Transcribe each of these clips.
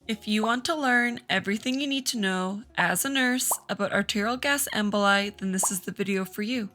If you want to learn everything you need to know as a nurse about arterial gas emboli, then this is the video for you.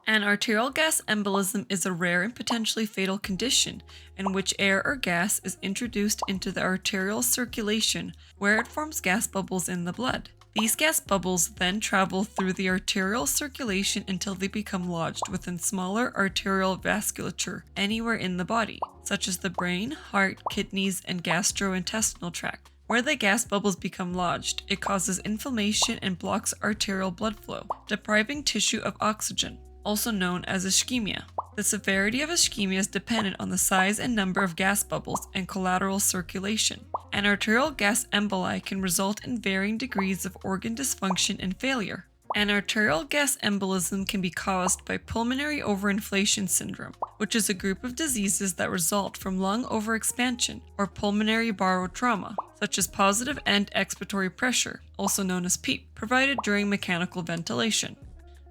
An arterial gas embolism is a rare and potentially fatal condition in which air or gas is introduced into the arterial circulation where it forms gas bubbles in the blood. These gas bubbles then travel through the arterial circulation until they become lodged within smaller arterial vasculature anywhere in the body, such as the brain, heart, kidneys, and gastrointestinal tract. Where the gas bubbles become lodged, it causes inflammation and blocks arterial blood flow, depriving tissue of oxygen, also known as ischemia. The severity of ischemia is dependent on the size and number of gas bubbles and collateral circulation. An arterial gas emboli can result in varying degrees of organ dysfunction and failure. An arterial gas embolism can be caused by pulmonary overinflation syndrome, which is a group of diseases that result from lung overexpansion or pulmonary barotrauma, such as positive end expiratory pressure, also known as PEEP, provided during mechanical ventilation.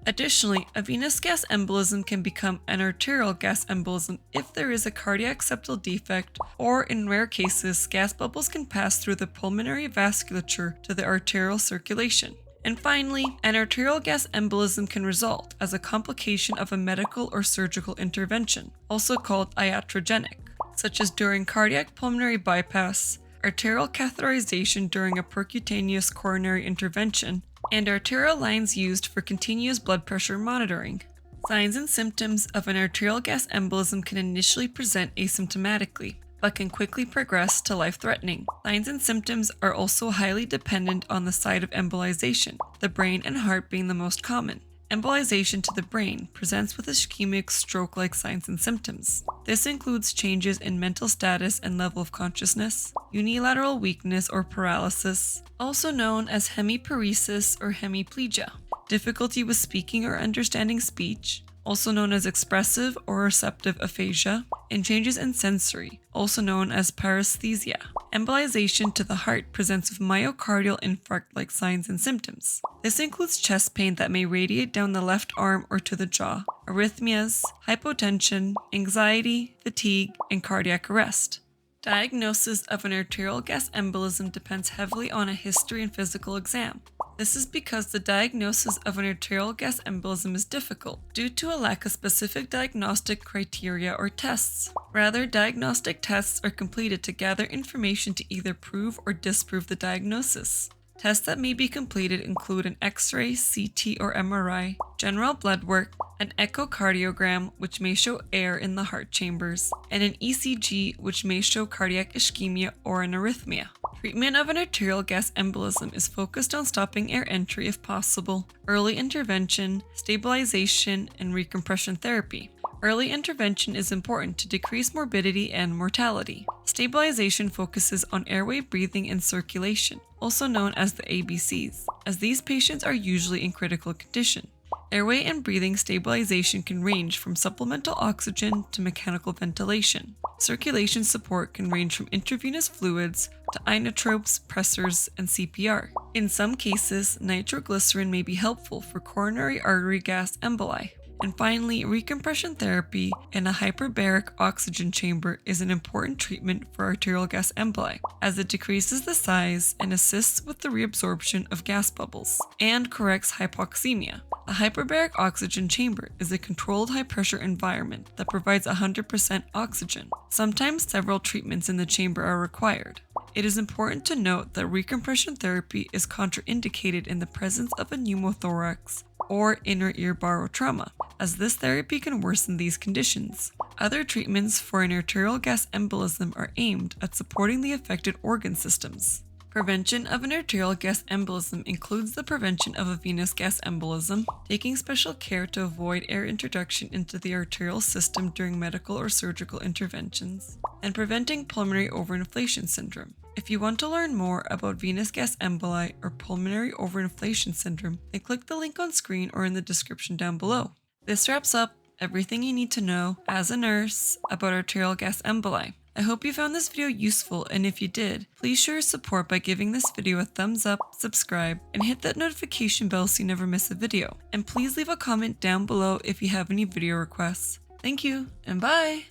Additionally, a venous gas embolism can become an arterial gas embolism if there is a cardiac septal defect, or in rare cases, gas bubbles can pass through the pulmonary vasculature to the arterial circulation. And finally, an arterial gas embolism can result as a complication of a medical or surgical intervention, also called iatrogenic, such as during cardiac pulmonary bypass, arterial catheterization during a percutaneous coronary intervention, and arterial lines used for continuous blood pressure monitoring. Signs and symptoms of an arterial gas embolism can initially present asymptomatically, but can quickly progress to life-threatening. Signs and symptoms are also highly dependent on the site of embolization, the brain and heart being the most common. Embolization to the brain presents with ischemic stroke-like signs and symptoms. This includes changes in mental status and level of consciousness, unilateral weakness or paralysis, also known as hemiparesis or hemiplegia, difficulty with speaking or understanding speech, also known as expressive or receptive aphasia, and changes in sensory, also known as paresthesia. Embolization to the heart presents with myocardial infarct-like signs and symptoms. This includes chest pain that may radiate down the left arm or to the jaw, arrhythmias, hypotension, anxiety, fatigue, and cardiac arrest. Diagnosis of an arterial gas embolism depends heavily on a history and physical exam. This is because the diagnosis of an arterial gas embolism is difficult due to a lack of specific diagnostic criteria or tests. Rather, diagnostic tests are completed to gather information to either prove or disprove the diagnosis. Tests that may be completed include an X-ray, CT, or MRI, general blood work, an echocardiogram, which may show air in the heart chambers, and an ECG, which may show cardiac ischemia or an arrhythmia. Treatment of an arterial gas embolism is focused on stopping air entry if possible, early intervention, stabilization, and recompression therapy. Early intervention is important to decrease morbidity and mortality. Stabilization focuses on airway breathing and circulation, also known as the ABCs, as these patients are usually in critical condition. Airway and breathing stabilization can range from supplemental oxygen to mechanical ventilation. Circulation support can range from intravenous fluids to inotropes, pressors, and CPR. In some cases, nitroglycerin may be helpful for coronary artery gas emboli. And finally, recompression therapy in a hyperbaric oxygen chamber is an important treatment for arterial gas emboli, as it decreases the size and assists with the reabsorption of gas bubbles, and corrects hypoxemia. A hyperbaric oxygen chamber is a controlled high-pressure environment that provides 100% oxygen. Sometimes several treatments in the chamber are required. It is important to note that recompression therapy is contraindicated in the presence of a pneumothorax or inner ear barotrauma, as this therapy can worsen these conditions. Other treatments for an arterial gas embolism are aimed at supporting the affected organ systems. Prevention of an arterial gas embolism includes the prevention of a venous gas embolism, taking special care to avoid air introduction into the arterial system during medical or surgical interventions, and preventing pulmonary overinflation syndrome. If you want to learn more about venous gas emboli or pulmonary overinflation syndrome, then click the link on screen or in the description down below. This wraps up everything you need to know as a nurse about arterial gas emboli. I hope you found this video useful, and if you did, please show your support by giving this video a thumbs up, subscribe, and hit that notification bell so you never miss a video. And please leave a comment down below if you have any video requests. Thank you, and bye!